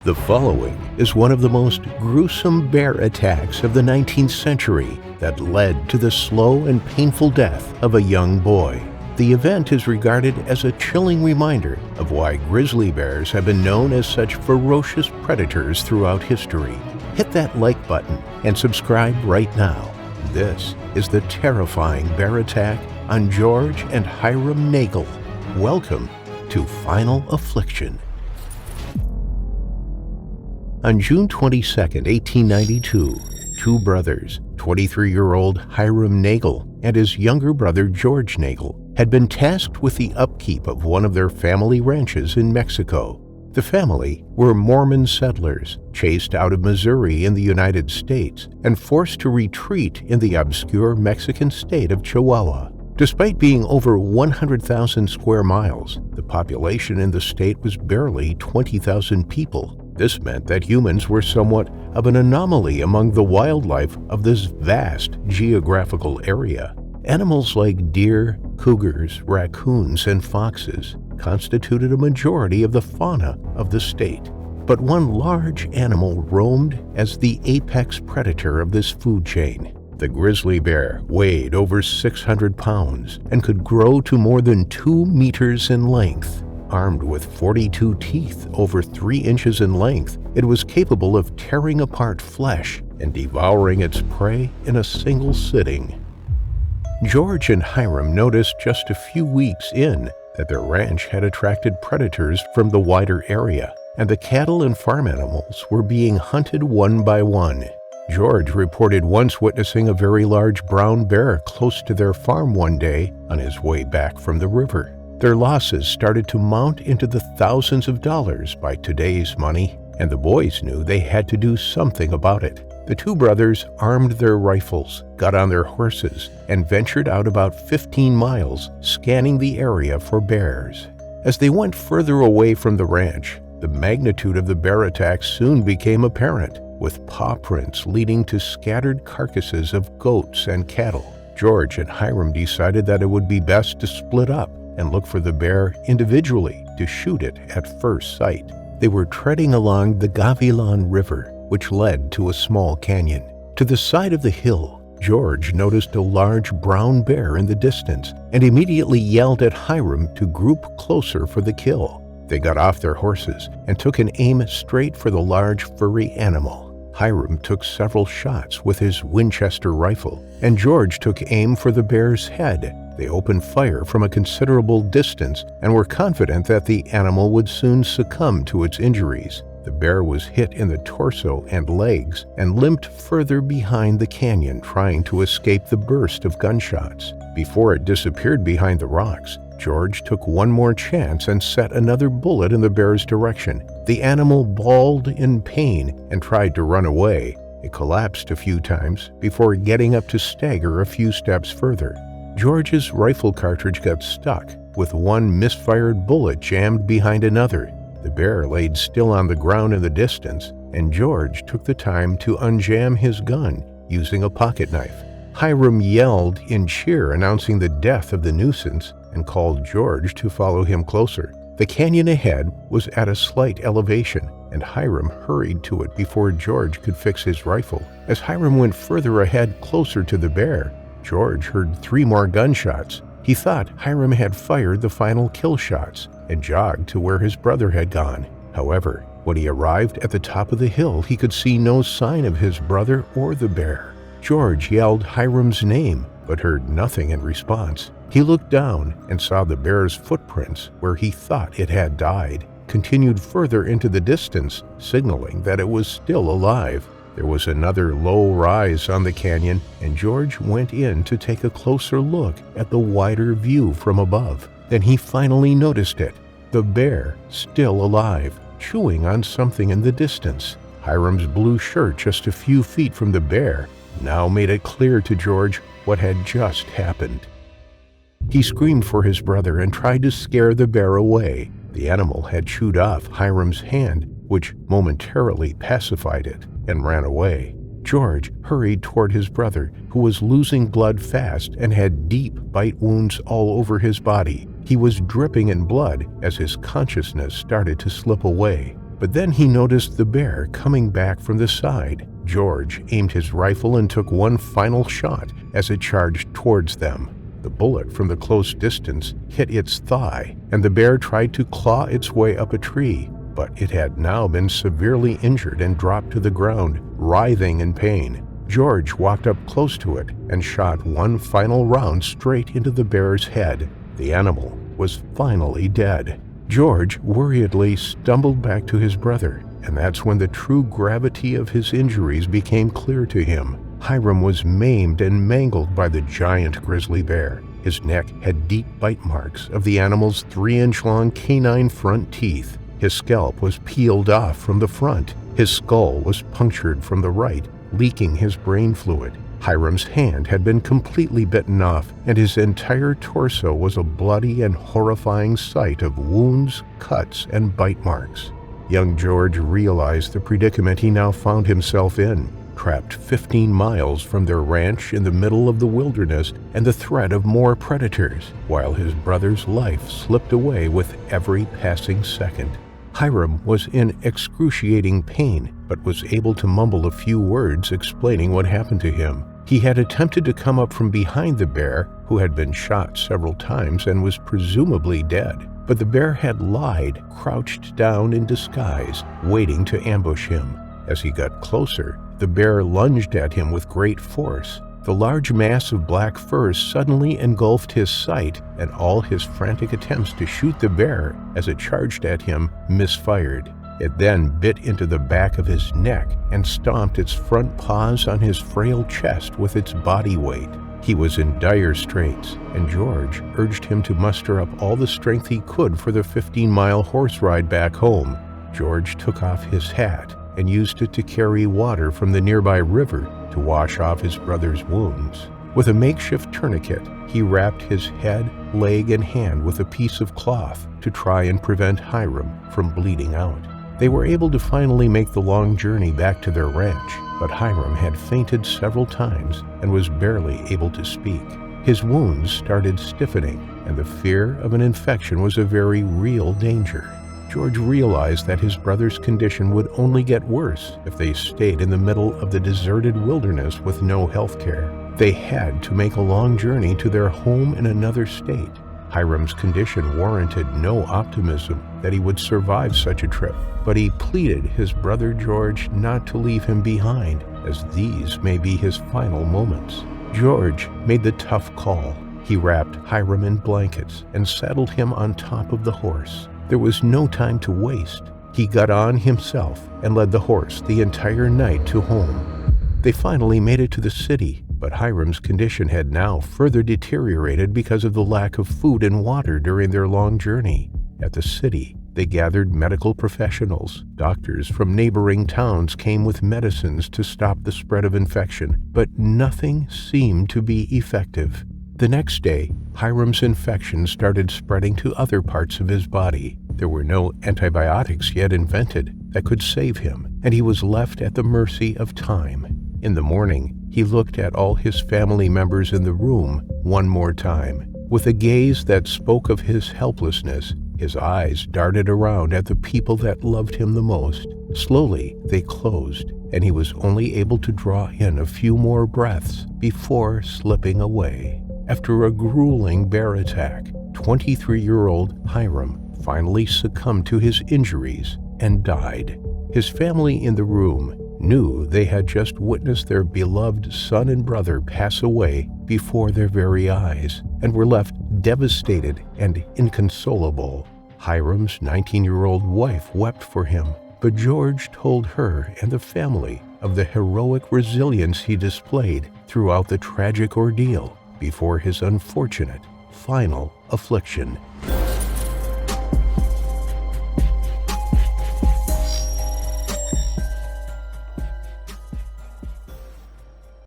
The following is one of the most gruesome bear attacks of the 19th century that led to the slow and painful death of a young boy. The event is regarded as a chilling reminder of why grizzly bears have been known as such ferocious predators throughout history. Hit that like button and subscribe right now. This is the terrifying bear attack on George and Hyrum Naegle. Welcome to Final Affliction. On June 22, 1892, two brothers, 23-year-old Hyrum Naegle and his younger brother George Naegle, had been tasked with the upkeep of one of their family ranches in Mexico. The family were Mormon settlers, chased out of Missouri in the United States and forced to retreat in the obscure Mexican state of Chihuahua. Despite being over 100,000 square miles, the population in the state was barely 20,000 people. This meant that humans were somewhat of an anomaly among the wildlife of this vast geographical area. Animals like deer, cougars, raccoons, and foxes constituted a majority of the fauna of the state. But one large animal roamed as the apex predator of this food chain. The grizzly bear weighed over 600 pounds and could grow to more than 2 meters in length. Armed with 42 teeth over 3 inches in length, it was capable of tearing apart flesh and devouring its prey in a single sitting. George and Hyrum noticed just a few weeks in that their ranch had attracted predators from the wider area, and the cattle and farm animals were being hunted one by one. George reported once witnessing a very large brown bear close to their farm one day on his way back from the river. Their losses started to mount into the thousands of dollars by today's money, and the boys knew they had to do something about it. The two brothers armed their rifles, got on their horses, and ventured out about 15 miles, scanning the area for bears. As they went further away from the ranch, the magnitude of the bear attack soon became apparent, with paw prints leading to scattered carcasses of goats and cattle. George and Hyrum decided that it would be best to split up and look for the bear individually to shoot it at first sight. They were treading along the Gavilan River, which led to a small canyon. To the side of the hill, George noticed a large brown bear in the distance and immediately yelled at Hyrum to group closer for the kill. They got off their horses and took an aim straight for the large furry animal. Hyrum took several shots with his Winchester rifle, and George took aim for the bear's head. They opened fire from a considerable distance and were confident that the animal would soon succumb to its injuries. The bear was hit in the torso and legs and limped further behind the canyon, trying to escape the burst of gunshots. Before it disappeared behind the rocks, George took one more chance and set another bullet in the bear's direction. The animal bawled in pain and tried to run away. It collapsed a few times before getting up to stagger a few steps further. George's rifle cartridge got stuck, with one misfired bullet jammed behind another. The bear laid still on the ground in the distance, and George took the time to unjam his gun using a pocket knife. Hyrum yelled in cheer, announcing the death of the nuisance, and called George to follow him closer. The canyon ahead was at a slight elevation, and Hyrum hurried to it before George could fix his rifle. As Hyrum went further ahead closer to the bear, George heard 3 more gunshots. He thought Hyrum had fired the final kill shots and jogged to where his brother had gone. However, when he arrived at the top of the hill, he could see no sign of his brother or the bear. George yelled Hyrum's name, but heard nothing in response. He looked down and saw the bear's footprints where he thought it had died, continued further into the distance, signaling that it was still alive. There was another low rise on the canyon, and George went in to take a closer look at the wider view from above. Then he finally noticed it, the bear still alive, chewing on something in the distance. Hyrum's blue shirt just a few feet from the bear now made it clear to George what had just happened. He screamed for his brother and tried to scare the bear away. The animal had chewed off Hyrum's hand, which momentarily pacified it, and ran away. George hurried toward his brother, who was losing blood fast and had deep bite wounds all over his body. He was dripping in blood as his consciousness started to slip away. But then he noticed the bear coming back from the side. George aimed his rifle and took one final shot as it charged towards them. The bullet from the close distance hit its thigh, and the bear tried to claw its way up a tree, but it had now been severely injured and dropped to the ground, writhing in pain. George walked up close to it and shot one final round straight into the bear's head. The animal was finally dead. George worriedly stumbled back to his brother, and that's when the true gravity of his injuries became clear to him. Hyrum was maimed and mangled by the giant grizzly bear. His neck had deep bite marks of the animal's 3-inch-long canine front teeth. His scalp was peeled off from the front. His skull was punctured from the right, leaking his brain fluid. Hyram's hand had been completely bitten off, and his entire torso was a bloody and horrifying sight of wounds, cuts, and bite marks. Young George realized the predicament he now found himself in, trapped 15 miles from their ranch in the middle of the wilderness and the threat of more predators, while his brother's life slipped away with every passing second. Hyrum was in excruciating pain, but was able to mumble a few words explaining what happened to him. He had attempted to come up from behind the bear, who had been shot several times and was presumably dead. But the bear had lied, crouched down in disguise, waiting to ambush him. As he got closer, the bear lunged at him with great force. The large mass of black fur suddenly engulfed his sight, and all his frantic attempts to shoot the bear as it charged at him misfired. It then bit into the back of his neck and stomped its front paws on his frail chest with its body weight. He was in dire straits, and George urged him to muster up all the strength he could for the 15-mile horse ride back home. George took off his hat and used it to carry water from the nearby river to wash off his brother's wounds. With a makeshift tourniquet, he wrapped his head, leg, and hand with a piece of cloth to try and prevent Hyrum from bleeding out. They were able to finally make the long journey back to their ranch, but Hyrum had fainted several times and was barely able to speak. His wounds started stiffening, and the fear of an infection was a very real danger. George realized that his brother's condition would only get worse if they stayed in the middle of the deserted wilderness with no health care. They had to make a long journey to their home in another state. Hyrum's condition warranted no optimism that he would survive such a trip, but he pleaded his brother George not to leave him behind, as these may be his final moments. George made the tough call. He wrapped Hyrum in blankets and saddled him on top of the horse. There was no time to waste. He got on himself and led the horse the entire night to home. They finally made it to the city, but Hyrum's condition had now further deteriorated because of the lack of food and water during their long journey. At the city, they gathered medical professionals. Doctors from neighboring towns came with medicines to stop the spread of infection, but nothing seemed to be effective. The next day, Hyrum's infection started spreading to other parts of his body. There were no antibiotics yet invented that could save him, and he was left at the mercy of time. In the morning, he looked at all his family members in the room one more time. With a gaze that spoke of his helplessness, his eyes darted around at the people that loved him the most. Slowly, they closed, and he was only able to draw in a few more breaths before slipping away. After a grueling bear attack, 23-year-old Hyrum finally succumbed to his injuries and died. His family in the room knew they had just witnessed their beloved son and brother pass away before their very eyes, and were left devastated and inconsolable. Hyrum's 19-year-old wife wept for him, but George told her and the family of the heroic resilience he displayed throughout the tragic ordeal before his unfortunate final affliction.